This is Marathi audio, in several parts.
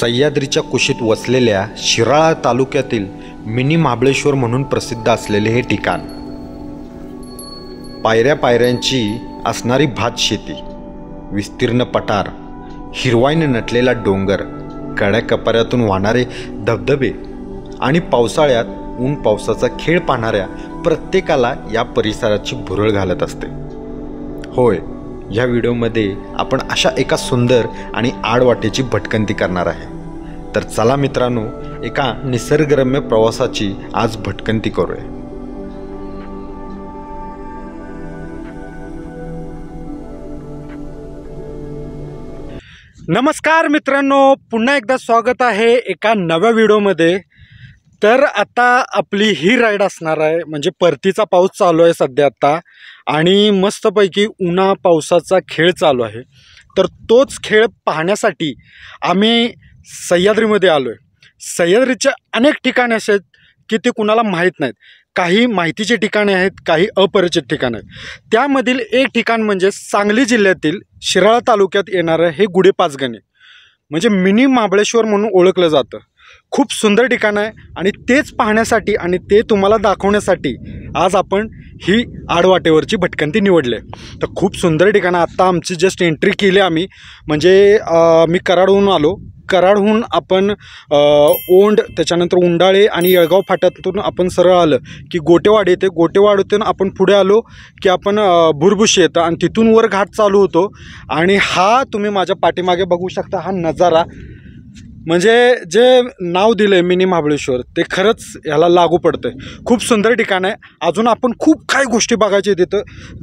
सह्याद्रीच्या कुशीत वसलेल्या शिराळा तालुक्यातील मिनी महाबळेश्वर म्हणून प्रसिद्ध असलेले हे ठिकाण, पायऱ्या पायऱ्यांची असणारी भात शेती, विस्तीर्ण पठार, हिरवाईने नटलेला डोंगर, कड्या कपाऱ्यातून वाहणारे धबधबे आणि पावसाळ्यात ऊन पावसाचा खेळ पाहणाऱ्या प्रत्येकाला या परिसराची भुरळ घालत असते. होय, या व्हिडिओमध्ये आपण अशा एका सुंदर आणि आडवाटेची भटकंती करणार आहे. तर चला मित्रांनो, एका निसर्गरम्य प्रवासाची आज भटकंती करूया. नमस्कार मित्रांनो, पुन्हा एकदा स्वागत आहे एका नव्या व्हिडिओमध्ये. तर आता आपली ही राईड असणार आहे, म्हणजे परतीचा पाऊस चालू आहे सध्या आता, आणि मस्तपैकी उन्हा पावसाचा खेळ चालू आहे. तर तोच खेळ पाहण्यासाठी आम्ही सह्याद्रीमध्ये आलो आहे. सह्याद्रीचे अनेक ठिकाणे असे आहेत की ते कुणाला माहीत नाहीत. काही माहितीचे ठिकाणे आहेत, काही अपरिचित ठिकाणं आहेत. त्यामधील एक ठिकाण म्हणजे सांगली जिल्ह्यातील शिराळा तालुक्यात येणारं हे गुढे-पाचगणी, म्हणजे मिनी महाबळेश्वर म्हणून ओळखलं जातं. खूप सुंदर ठिकाण आहे आणि तेच पाहण्यासाठी आणि ते तुम्हाला दाखवण्यासाठी आज आपण ही आडवाटेवरची भटकंती निवडली आहे. तर खूप सुंदर ठिकाण. आत्ता आमची जस्ट एंट्री केली आम्ही, म्हणजे मी कराडहून आलो. कराडहून आपण ओंड, त्याच्यानंतर उंडाळे आणि येळगाव फाट्यातून आपण सरळ आलं की गोटेवाडी येते. गोटेवाडीतून आपण पुढे आलो की आपण भुरभुशी येतं आणि तिथून वर घाट चालू होतो. आणि हा तुम्ही माझ्या पाठीमागे बघू शकता, हा नजारा, म्हणजे जे नाव दिलं आहे मिनी महाबळेश्वर ते खरंच ह्याला लागू पडतं आहे. खूप सुंदर ठिकाण आहे. अजून आपण खूप काही गोष्टी बघायच्या तिथं.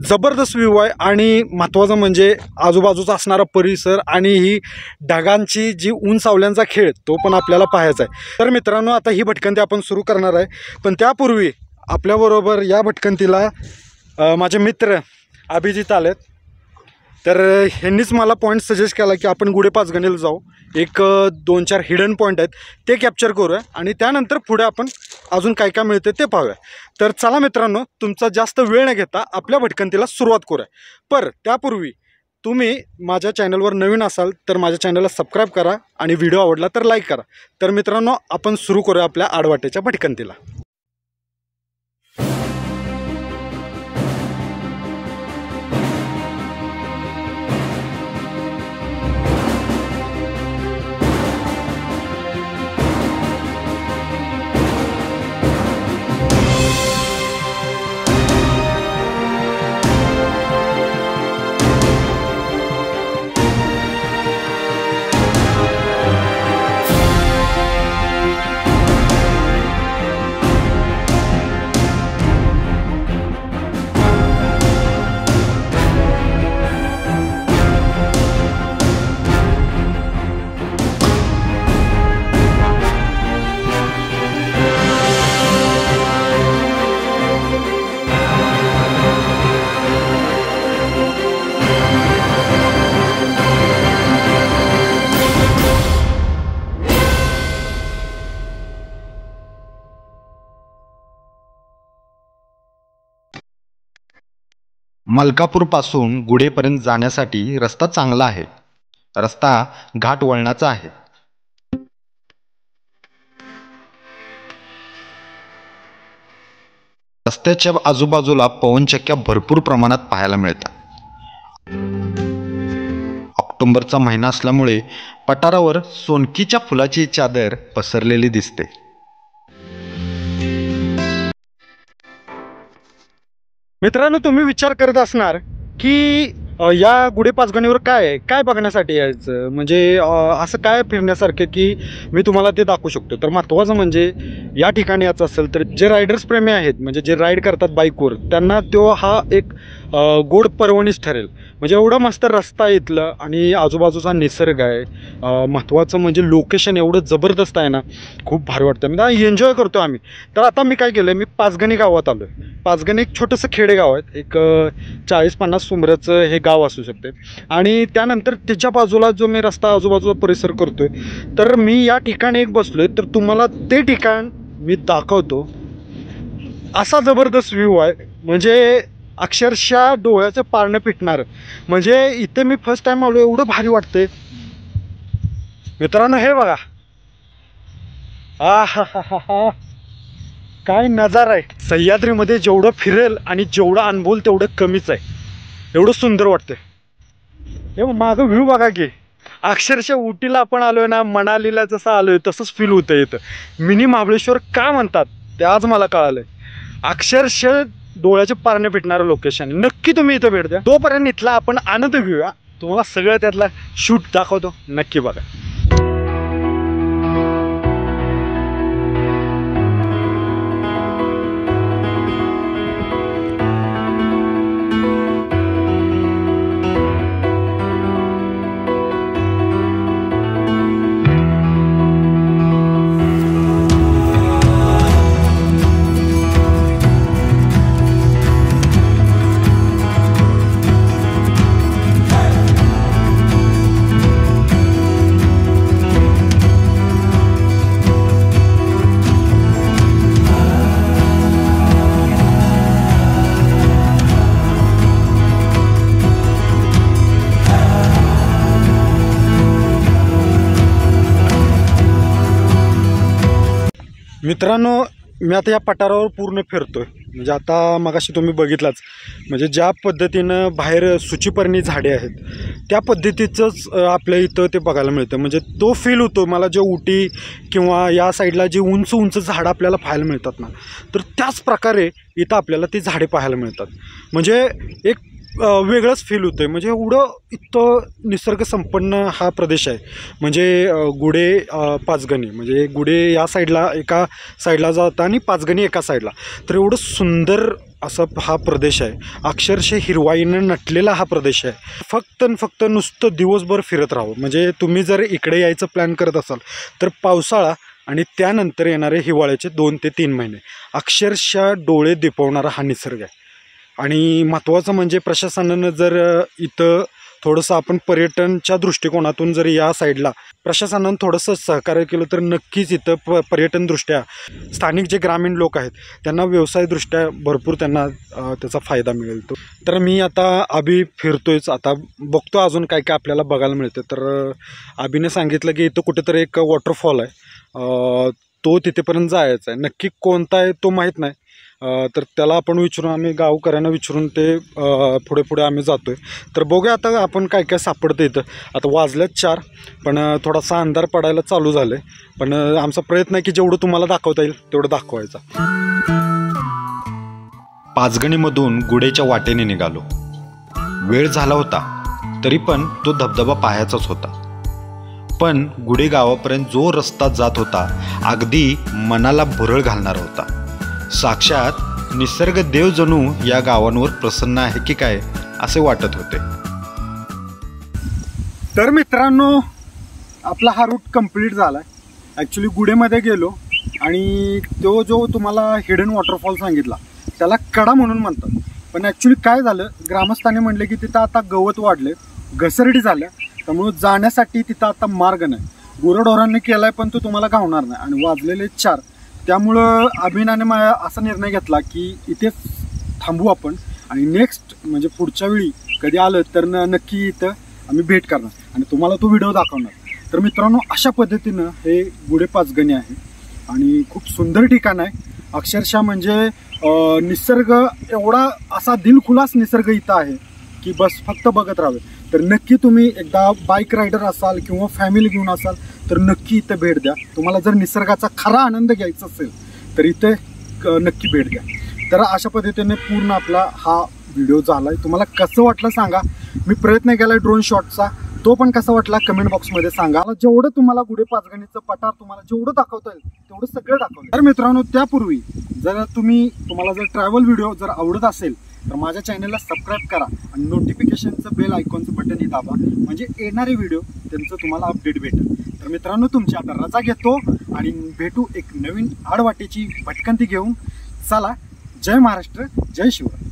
जबरदस्त व्ह्यू आहे आणि महत्त्वाचं म्हणजे आजूबाजूचा असणारा परिसर आणि ही ढगांची जी ऊन सावल्यांचा खेळ तो पण आपल्याला पाहायचा आहे. तर मित्रांनो, आता ही भटकंती आपण सुरू करणार आहे. पण त्यापूर्वी आपल्याबरोबर या भटकंतीला माझे मित्र अभिजित आलेत. तर ह्यांनीच मला पॉईंट सजेस्ट केला की आपण गुढे-पाचगणीला जाऊ. एक 2-4 हिडन पॉईंट आहेत ते कॅप्चर करूया आणि त्यानंतर पुढे आपण अजून काय काय मिळते ते पाहूया. तर चला मित्रांनो, तुमचा जास्त वेळ न घेता आपल्या भटकंतीला सुरुवात करूया. पर त्यापूर्वी तुम्ही माझ्या चॅनलवर नवीन असाल तर माझ्या चॅनलला सबस्क्राईब करा आणि व्हिडिओ आवडला तर लाईक करा. तर मित्रांनो, आपण सुरू करूया आपल्या आडवाटेच्या भटकंतीला. मलकापूरपासून गुढेपर्यंत जाण्यासाठी रस्ता चांगला आहे. रस्ता घाट वळणाचा आहे. रस्त्याच्या आजूबाजूला पवनचक्क्या भरपूर प्रमाणात पाहायला मिळतात. ऑक्टोबरचा महिना असल्यामुळे पठारावर सोनकीच्या फुलाची चादर पसरलेली दिसते. मित्रांनो, तुम्ही विचार करत असणार की या गुढे-पाचगणीवर काय बघण्यासाठी यायचं, म्हणजे असं काय फिरण्यासारखं की मी तुम्हाला ते दाखवू शकतो. तर महत्त्वाचं म्हणजे या ठिकाणी यायचं असेल तर जे रायडर्स प्रेमी आहेत, म्हणजे जे राईड करतात बाईकवर, त्यांना तो हा एक गोड पर्वणीच ठरेल. म्हणजे एवढा मस्त रस्ता आहे इथलं आणि आजूबाजूचा निसर्ग आहे. महत्त्वाचं म्हणजे लोकेशन एवढं जबरदस्त आहे ना, खूप भारी वाटतं. म्हणजे एन्जॉय करतो आम्ही. तर आता मी काय केलं, मी पाचगणी गावात आलो आहे. पाचगणी एक छोटंसं खेडेगाव आहे, एक 40-50 सुमाराचं हे गाव असू शकते. आणि त्यानंतर त्याच्या बाजूला जो मी रस्ता आजूबाजूचा परिसर करतो आहे, तर मी या ठिकाणी एक बसलो आहे. तर तुम्हाला ते ठिकाण मी दाखवतो. असा जबरदस्त व्ह्यू आहे, म्हणजे अक्षरशः डोळ्याचं पारणं पिटणार. म्हणजे इथे मी फर्स्ट टाइम आलो, एवढं भारी वाटतंय. मित्रांनो, हे बघा, आहाहाहा, काय नजारा आहे. सह्याद्रीमध्ये जेवढं फिरेल आणि जेवढं अनुभवल तेवढं कमीच आहे. एवढं सुंदर वाटतंय. हे मागं व्ह्यू बघा की, अक्षरशः उटीला आपण आलोय ना, मनालीला जसं आलोय तसंच फील होतं इथं. मिनी महाबळेश्वर का म्हणतात ते आज मला कळालंय. अक्षरशः डोळ्याचे पारणे फिटणारं लोकेशन. नक्की तुम्ही इथं भेट द्या. तोपर्यंत इथला आपण आनंद घेऊया. तुम्हाला सगळं त्यातला शूट दाखवतो, नक्की बघा. मित्रांनो, मी आता या पठारावर पूर्ण फिरतोय. म्हणजे आता मगाशी तुम्ही बघितलाच, म्हणजे ज्या पद्धतीनं बाहेर सुचीपर्णी झाडे आहेत त्या पद्धतीचंच आपल्या इथं ते बघायला मिळतं. म्हणजे तो फील होतो मला, जे उटी किंवा या साईडला जी उंच उंच झाडं आपल्याला पाहायला मिळतात ना, तर त्याच प्रकारे इथं आपल्याला ती झाडे पाहायला मिळतात. म्हणजे एक वेगळंच फील होतं आहे. म्हणजे एवढं इथं निसर्ग संपन्न हा प्रदेश आहे. म्हणजे गुढे पाचगणी, म्हणजे गुढे या साईडला एका साईडला जातं आणि पाचगणी एका साईडला. तर एवढं सुंदर असा हा प्रदेश आहे. अक्षरशः हिरवाईनं नटलेला हा प्रदेश आहे. फक्त आणि फक्त नुसतं दिवसभर फिरत राहावं. म्हणजे तुम्ही जर इकडे यायचं प्लॅन करत असाल तर पावसाळा आणि त्यानंतर येणारे हिवाळ्याचे 2 ते 3 महिने अक्षरशः डोळे दिपवणारा हा निसर्ग आहे. आणि महत्त्वाचं म्हणजे प्रशासनानं जर इथं थोडंसं आपण पर्यटनच्या दृष्टिकोनातून जर या साईडला प्रशासनानं थोडंसं सहकार्य केलं तर नक्कीच इथं पर्यटनदृष्ट्या स्थानिक जे ग्रामीण लोक आहेत त्यांना व्यवसायदृष्ट्या भरपूर त्यांना त्याचा फायदा मिळेल. तर मी आता फिरतोयच. आता बघतो अजून काय काय आपल्याला बघायला मिळतं. तर अभिने सांगितलं की इथं कुठेतरी एक वॉटरफॉल आहे, तो तिथेपर्यंत जायचा आहे. नक्की कोणता आहे तो माहीत नाही. तर त्याला आपण विचारून, आम्ही गावकऱ्यांना विचारून ते पुढे पुढे आम्ही जातो आहे. तर बघूया आता आपण काय काय सापडतं इथं. आता वाजलेत 4, पण थोडासा अंधार पडायला चालू झालं आहे. पण आमचा प्रयत्न आहे की जेवढं तुम्हाला दाखवता येईल तेवढं दाखवायचा. पाचगणीमधून गुढेच्या वाटेने निघालो. वेळ झाला होता तरी पण तो धबधबा पाहायचाच होता. पण गुढे गावापर्यंत जो रस्ता जात होता अगदी मनाला भुरळ घालणारा होता. साक्षात निसर्ग देव जणू या गावांवर प्रसन्न आहे की काय असे वाटत होते. तर मित्रांनो, आपला हा रूट कंप्लीट झाला. ॲक्च्युली गुढेमध्ये गेलो आणि तो जो तुम्हाला हिडन वॉटरफॉल सांगितला त्याला कडा म्हणून म्हणतात. पण ॲक्च्युली काय झालं, ग्रामस्थांनी म्हणले की तिथं आता गवत वाढले, घसरडी झाल्या, त्यामुळं जाण्यासाठी तिथं आता मार्ग नाही. गुरढोरांनी केला आहे पण तो तुम्हाला गावणार नाही. आणि वाजलेले 4, त्यामुळं अभिनाने असा निर्णय घेतला की इथेच थांबू आपण आणि नेक्स्ट म्हणजे पुढच्या वेळी कधी आलं तर नक्की इथं आम्ही भेट करणार आणि तुम्हाला तो व्हिडिओ दाखवणार. तर मित्रांनो, अशा पद्धतीनं हे गुढे पाचगणी आहे आणि खूप सुंदर ठिकाण आहे. अक्षरशः म्हणजे निसर्ग एवढा असा दिलखुलास निसर्ग इथं आहे की बस फक्त बघत राहावे. तर नक्की तुम्ही एकदा बाईक रायडर असाल किंवा फॅमिली घेऊन असाल तर नक्की इथं भेट द्या. तुम्हाला जर निसर्गाचा खरा आनंद घ्यायचा असेल तर इथे नक्की भेट द्या. तर अशा पद्धतीने पूर्ण आपला हा व्हिडिओ झाला आहे. तुम्हाला कसं वाटलं सांगा. मी प्रयत्न केला आहे ड्रोन शॉटचा, तो पण कसा वाटला कमेंट बॉक्समध्ये सांगा. जेवढं तुम्हाला गुढे पाचगणीचं पठार तुम्हाला जेवढं दाखवता येईल तेवढं सगळं दाखवलं. तर मित्रांनो, त्यापूर्वी जर तुम्हाला जर ट्रॅव्हल व्हिडिओ जर आवडत असेल तर माझ्या चॅनलला सबस्क्राईब करा आणि नोटिफिकेशनचं बेल आयकॉनचं बटन दाबा, म्हणजे येणारे व्हिडिओ त्यांचं तुम्हाला अपडेट भेटेल. तर मित्रांनो, तुमची आता रजा घेतो आणि भेटू एक नवीन आडवाटेची भटकंती घेऊन. चला, जय महाराष्ट्र, जय शिवराय.